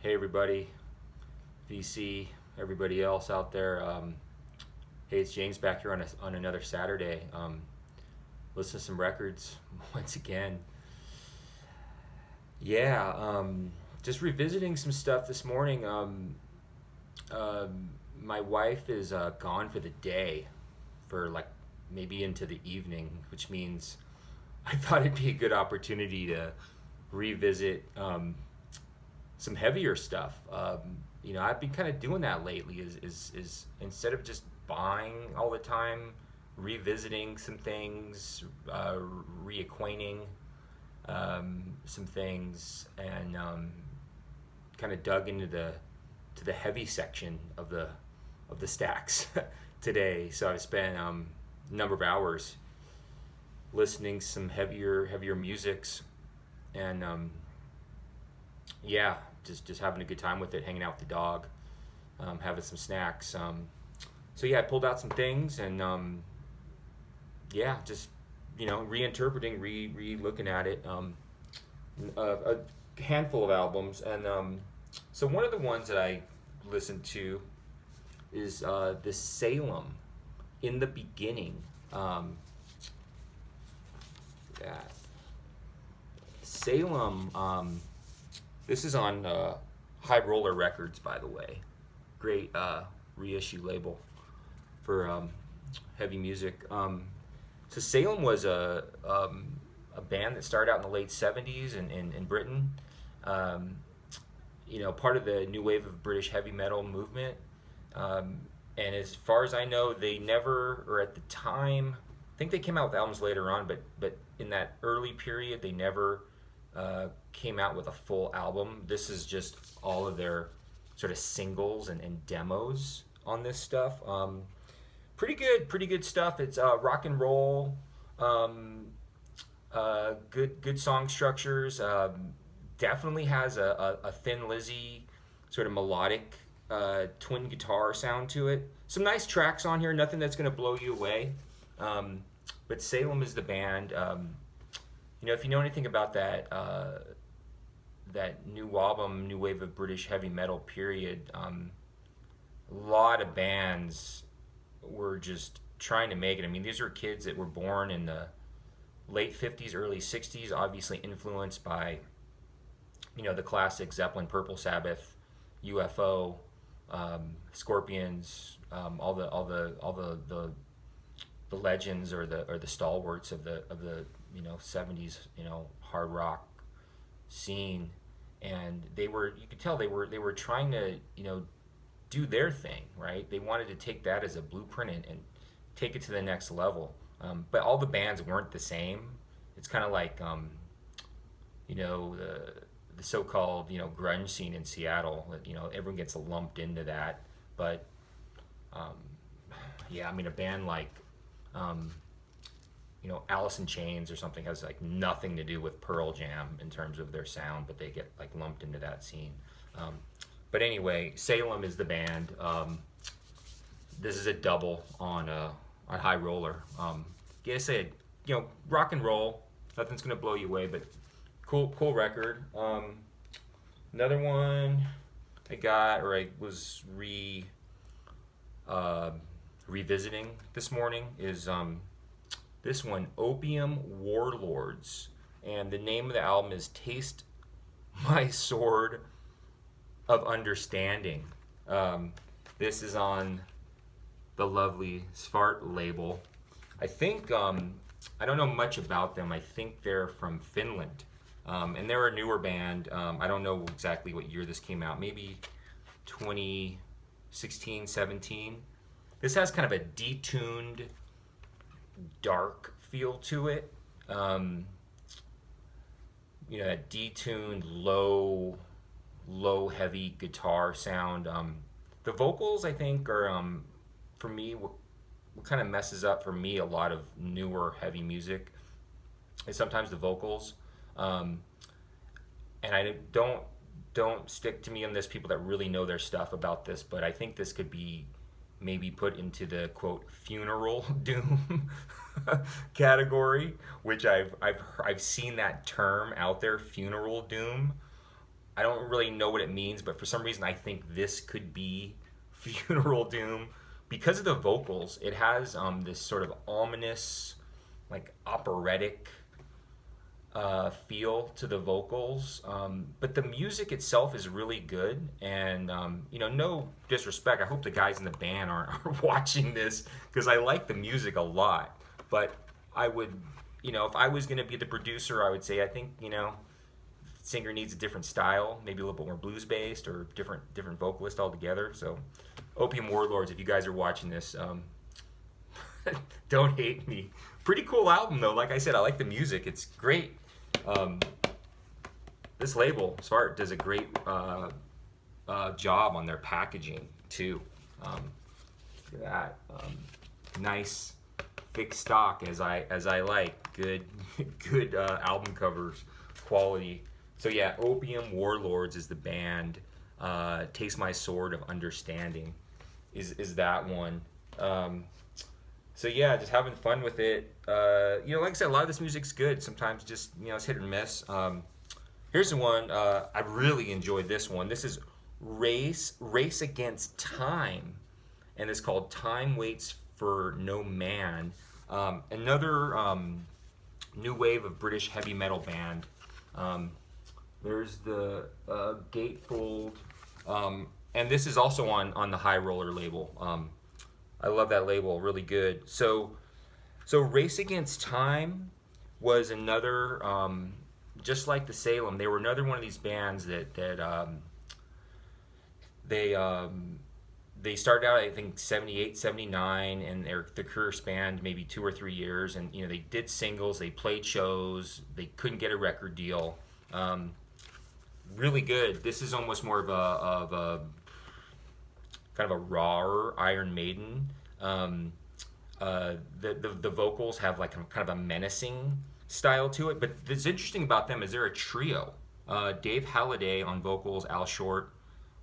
Hey everybody, VC, everybody else out there. Hey, it's James back here on another Saturday. Listen to some records once again. Yeah, just revisiting some stuff this morning. My wife is gone for the day, for like maybe into the evening, which means I thought it'd be a good opportunity to revisit some heavier stuff. I've been kind of doing that lately. Is instead of just buying all the time, revisiting some things, reacquainting some things, and kind of dug into the heavy section of the stacks today. So I've spent a number of hours listening some heavier musics, and yeah, just having a good time with it, hanging out with the dog, having some snacks. So yeah, I pulled out some things, and yeah, just reinterpreting, re-looking at it. A handful of albums, and so one of the ones that I listened to is the Salem, In the Beginning. Yeah, Salem. This is on High Roller Records, by the way. Great reissue label for heavy music. So Salem was a band that started out in the late 70s in Britain. Part of the new wave of British heavy metal movement. And as far as I know, they never, or at the time, I think they came out with albums later on, but in that early period, they never came out with a full album. This is just all of their sort of singles and demos on this stuff. Pretty good stuff. It's rock and roll, good song structures. Definitely has a Thin Lizzy sort of melodic twin guitar sound to it. Some nice tracks on here. Nothing that's going to blow you away. But Salem is the band. If you know anything about that NWOBHM, new wave of British heavy metal period, a lot of bands were just trying to make it. I mean, these are kids that were born in the late 50s, early 60s, obviously influenced by, the classic Zeppelin, Purple Sabbath, UFO, Scorpions, all the legends or the stalwarts of the 70s hard rock scene. And you could tell they were trying to do their thing, right? They wanted to take that as a blueprint and take it to the next level. But all the bands weren't the same. It's kind of like the so-called grunge scene in Seattle. Everyone gets lumped into that. But yeah, I mean, a band like Alice in Chains or something has like nothing to do with Pearl Jam in terms of their sound, but they get like lumped into that scene. But anyway, Salem is the band. This is a double on High Roller. Like I said, rock and roll. Nothing's gonna blow you away, but cool record. Another one I got, or I was revisiting this morning, is this one, Opium Warlords, and the name of the album is Taste My Sword of Understanding. This is on the lovely Svart label. I think, I don't know much about them. I think they're from Finland. And they're a newer band. I don't know exactly what year this came out. Maybe 2016, 17. This has kind of a detuned, dark feel to it. That detuned, low, heavy guitar sound. The vocals, I think, are, for me, what kind of messes up for me a lot of newer heavy music is sometimes the vocals. And I don't stick to me on this, people that really know their stuff about this, but I think this could be maybe put into the quote funeral doom category, which I've seen that term out there, funeral doom. I don't really know what it means, but for some reason I think this could be Funeral Doom because of the vocals. It has this sort of ominous, like operatic feel to the vocals, but the music itself is really good. And no disrespect, I hope the guys in the band aren't watching this because I like the music a lot. But I would, if I was going to be the producer, I would say I think singer needs a different style, maybe a little bit more blues based or different vocalist altogether. So Opium Warlords, if you guys are watching this, don't hate me. Pretty cool album though. Like I said, I like the music. It's great. This label, Svart, does a great job on their packaging too. Look at that. Nice, thick stock, as I like. Good, good album covers, quality. So yeah, Opium Warlords is the band. Taste My Sword of Understanding is that one. So yeah, just having fun with it. Like I said, a lot of this music's good. Sometimes just it's hit or miss. Here's the one I really enjoyed. This one. This is Race Against Time, and it's called Time Waits for No Man. Another new wave of British heavy metal band. There's the Gatefold, and this is also on the High Roller label. I love that label, really good. So Race Against Time was another, just like the Salem, they were another one of these bands that they started out, I think, 78, 79, and their career spanned maybe 2 or 3 years. And they did singles, they played shows, they couldn't get a record deal. Really good. This is almost more of a kind of a rawer Iron Maiden. The vocals have like kind of a menacing style to it. But what's interesting about them is they're a trio. Dave Halliday on vocals, Al Short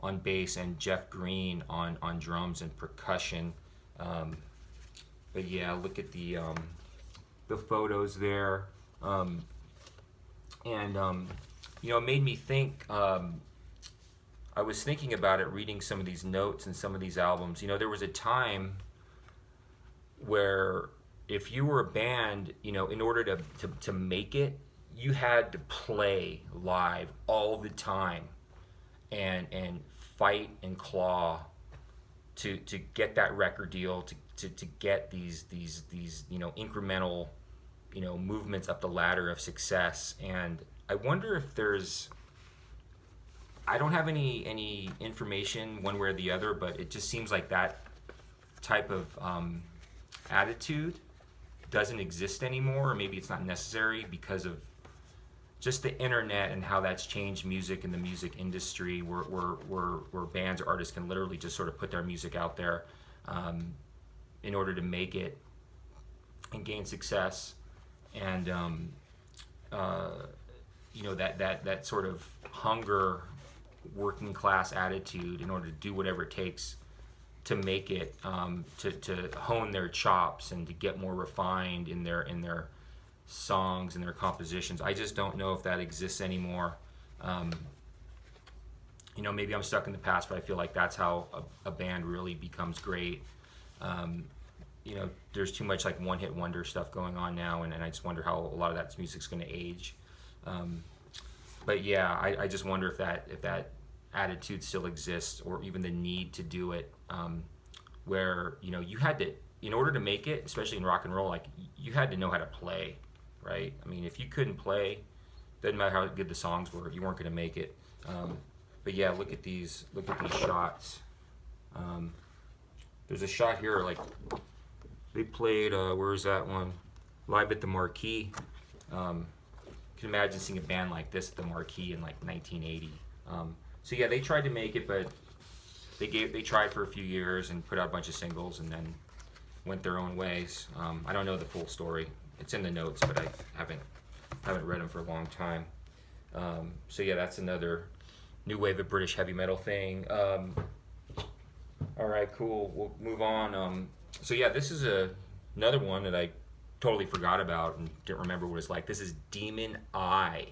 on bass, and Jeff Green on drums and percussion. But yeah, look at the photos there. It made me think. I was thinking about it, reading some of these notes and some of these albums. There was a time where if you were a band, in order to make it, you had to play live all the time and fight and claw to get that record deal, to get these incremental movements up the ladder of success. And I wonder if I don't have any information one way or the other, but it just seems like that type of attitude doesn't exist anymore, or maybe it's not necessary because of just the internet and how that's changed music and the music industry, where bands or artists can literally just sort of put their music out there in order to make it and gain success. And that sort of hunger, working class attitude in order to do whatever it takes to make it, to hone their chops and to get more refined in their songs and their compositions. I just don't know if that exists anymore. Maybe I'm stuck in the past, but I feel like that's how a band really becomes great. There's too much like one-hit wonder stuff going on now, and I just wonder how a lot of that music's going to age. But yeah, I just wonder if that attitude still exists, or even the need to do it, where you had to, in order to make it, especially in rock and roll, like you had to know how to play, right? I mean, if you couldn't play, doesn't matter how good the songs were, you weren't going to make it. But yeah, look at these shots. There's a shot here, like they played, where's that one? Live at the Marquee. You can imagine seeing a band like this at the Marquee in like 1980. So yeah, they tried to make it, but they tried for a few years and put out a bunch of singles and then went their own ways. I don't know the full story. It's in the notes, but I haven't read them for a long time. So yeah, that's another new wave of British heavy metal thing. All right, cool. We'll move on. So yeah, this is another one that I totally forgot about and didn't remember what it's like. This is Demon Eye,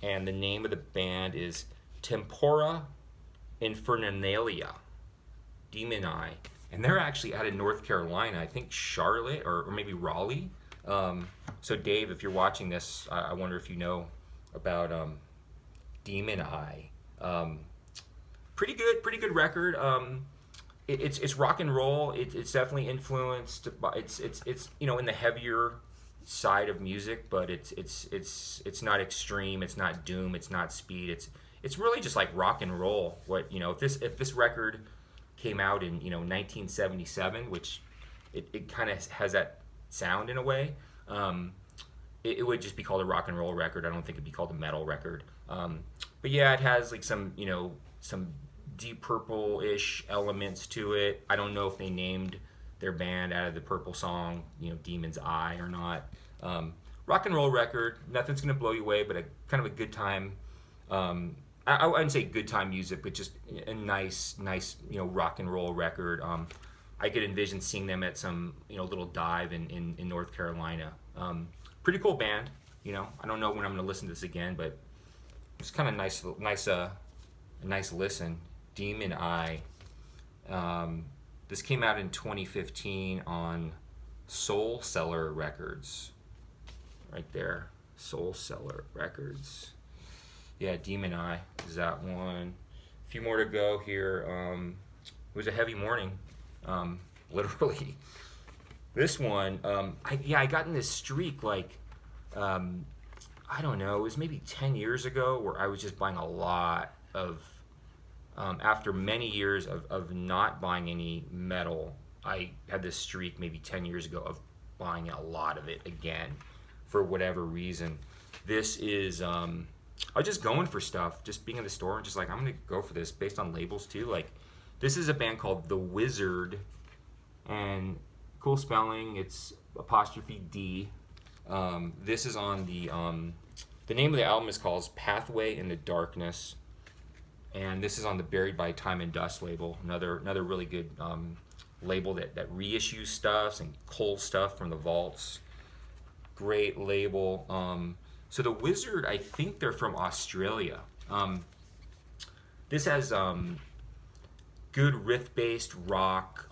and the name of the band is Tempora Infernalia, Demon Eye, and they're actually out of North Carolina. I think Charlotte or maybe Raleigh. So Dave, if you're watching this, I wonder if you know about Demon Eye. Pretty good record. It's rock and roll. It's definitely influenced. It's in the heavier side of music, but it's not extreme. It's not doom. It's not speed. It's really just like rock and roll. If this record came out in 1977, which it kind of has that sound in a way, it would just be called a rock and roll record. I don't think it'd be called a metal record. But yeah, it has like some Deep Purple-ish elements to it. I don't know if they named their band out of the Purple song, Demon's Eye or not. Rock and roll record. Nothing's gonna blow you away, but kind of a good time. I wouldn't say good time music, but just a nice rock and roll record. I could envision seeing them at some little dive in North Carolina. Pretty cool band. I don't know when I'm gonna listen to this again, but it's kind of nice listen. Demon Eye. This came out in 2015 on Soul Cellar Records. Right there, Soul Cellar Records. Yeah, Demon Eye is that one. A few more to go here. It was a heavy morning, literally. This one, I got in this streak I don't know, it was maybe 10 years ago where I was just buying a lot of, after many years of not buying any metal, I had this streak maybe 10 years ago of buying a lot of it again for whatever reason. This is, I was just going for stuff, just being in the store and just like, I'm going to go for this based on labels too. Like, this is a band called The Wizard, and cool spelling, it's apostrophe D. This is on the name of the album is called Pathway in the Darkness, and this is on the Buried by Time and Dust label, another really good label that reissues stuff and culls stuff from the vaults. Great label. So The Wizard, I think they're from Australia. This has good riff-based rock,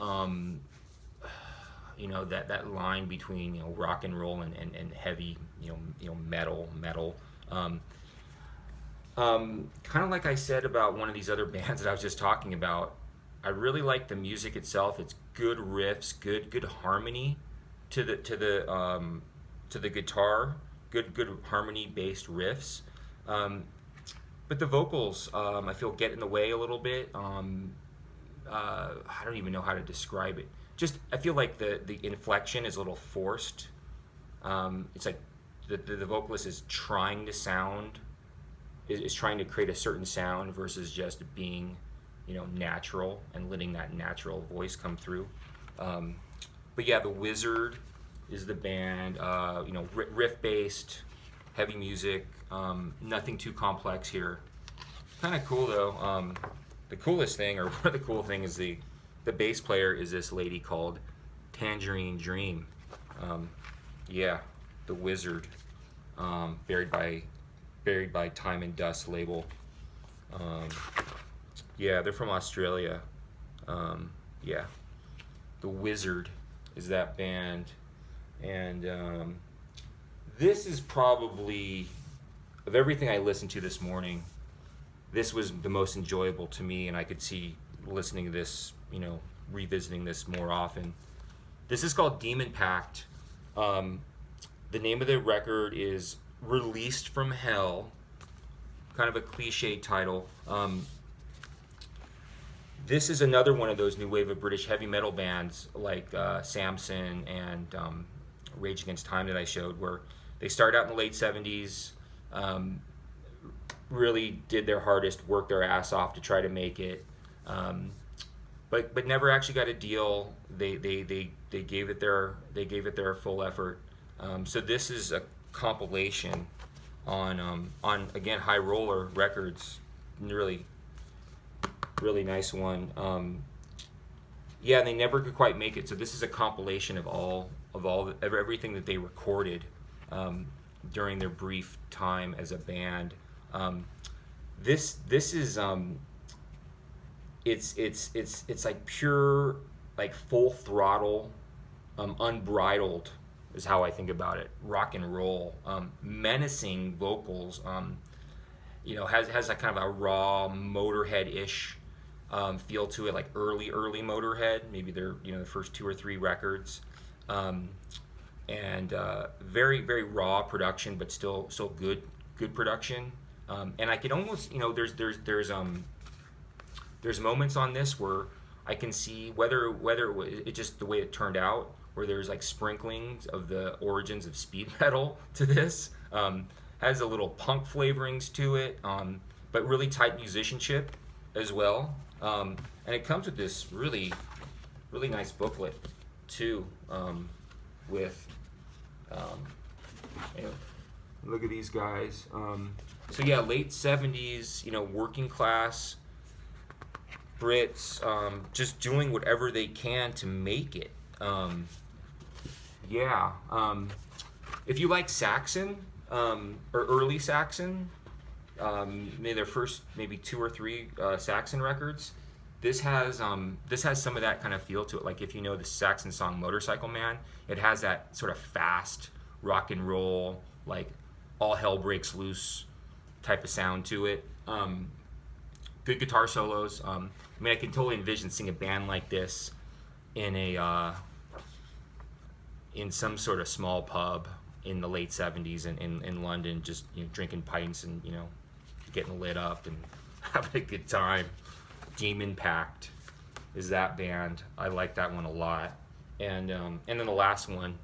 that line between rock and roll and heavy metal. Kind of like I said about one of these other bands that I was just talking about, I really like the music itself. It's good riffs, good harmony to the guitar, good harmony based riffs. But the vocals, I feel, get in the way a little bit. I don't even know how to describe it. Just, I feel like the inflection is a little forced. It's like the vocalist is trying to trying to create a certain sound versus just being, natural and letting that natural voice come through. But yeah, The Wizard is the band. Riff-based, heavy music. Nothing too complex here. Kind of cool though. The coolest thing, or the cool thing, is the bass player is this lady called Tangerine Dream. The Wizard, buried by Time and Dust label. They're from Australia. The Wizard is that band, and this is probably, of everything I listened to this morning, this was the most enjoyable to me, and I could see listening to this, revisiting this more often. This is called Demonpact. The name of the record is Released from Hell. Kind of a cliche title. This is another one of those new wave of British heavy metal bands like Samson and Rage Against Time that I showed, where they started out in the late 70s, really did their hardest, worked their ass off to try to make it, but never actually got a deal. They gave it their full effort. So this is a compilation on again High Roller Records, really nice one. And they never could quite make it. So this is a compilation of everything that they recorded during their brief time as a band. this is it's like pure, like full throttle, unbridled is how I think about it. Rock and roll, menacing vocals. Has a kind of a raw Motorhead-ish feel to it, like early Motorhead. Maybe they're the first 2 or 3 records, and very raw production, but still good production. And I could almost there's moments on this where I can see whether it just the way it turned out, where there's like sprinklings of the origins of speed metal to this. Has a little punk flavorings to it, but really tight musicianship as well. And it comes with this really nice booklet too, with look at these guys. So yeah, late 70s, working class Brits, just doing whatever they can to make it. If you like Saxon, or early Saxon, maybe their first 2 or 3 Saxon records, this has some of that kind of feel to it. Like if you know the Saxon song Motorcycle Man, it has that sort of fast rock and roll, like all hell breaks loose type of sound to it. Good guitar solos. I can totally envision seeing a band like this in some sort of small pub in the late 70s in London, just drinking pints and getting lit up and having a good time. Demonpact is that band. I like that one a lot. And then the last one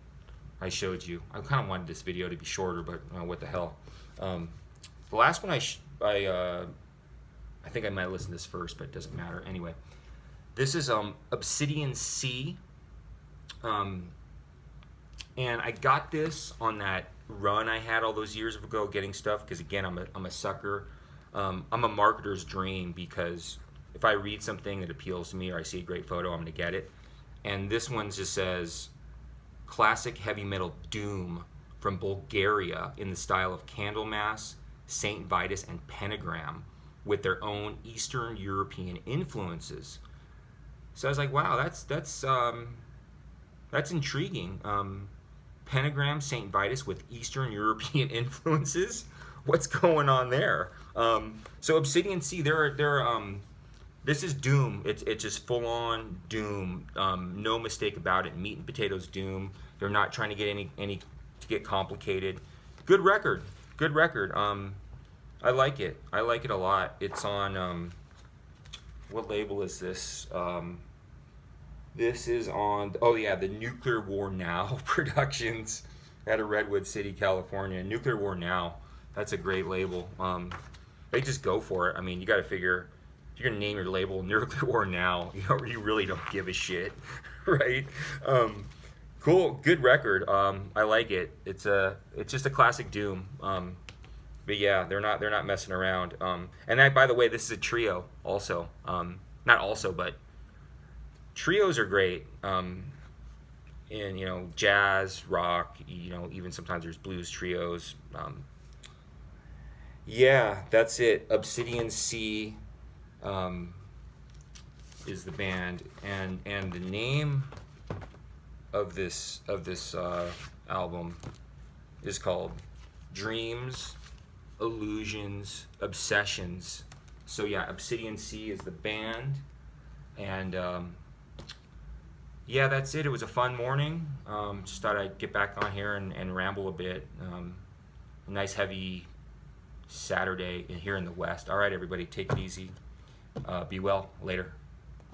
I showed you, I kind of wanted this video to be shorter, but what the hell. The last one I think I might listen to this first, but it doesn't matter. Anyway, this is Obsidian C. And I got this on that run I had all those years ago getting stuff, because again, I'm a sucker. I'm a marketer's dream, because if I read something that appeals to me or I see a great photo, I'm going to get it. And this one just says, classic heavy metal doom from Bulgaria in the style of Candlemass, Saint Vitus, and Pentagram, with their own Eastern European influences. So I was like, wow, that's intriguing. Pentagram, Saint Vitus with Eastern European influences. What's going on there? So Obsidian C, this is doom. It's just full on doom. No mistake about it. Meat and potatoes doom. They're not trying to get to get complicated. Good record. I like it. I like it a lot. It's on what label is this? This is on, the Nuclear War Now Productions out of Redwood City, California. Nuclear War Now. That's a great label. They just go for it. You got to figure, if you're gonna name your label Nuclear War Now, you really don't give a shit, right? Cool, good record. I like it. It's just a classic doom. But yeah, they're not messing around. And by the way, this is a trio also. Not also, but trios are great. In jazz, rock, even sometimes there's blues trios. Yeah, that's it. Obsidian C is the band, and the name of this album is called Dreams, Illusions, Obsessions. So yeah, Obsidian C is the band, and yeah, that's it. It was a fun morning. Just thought I'd get back on here and ramble a bit. A nice heavy Saturday here in the West. All right, everybody, take it easy. Be well. Later.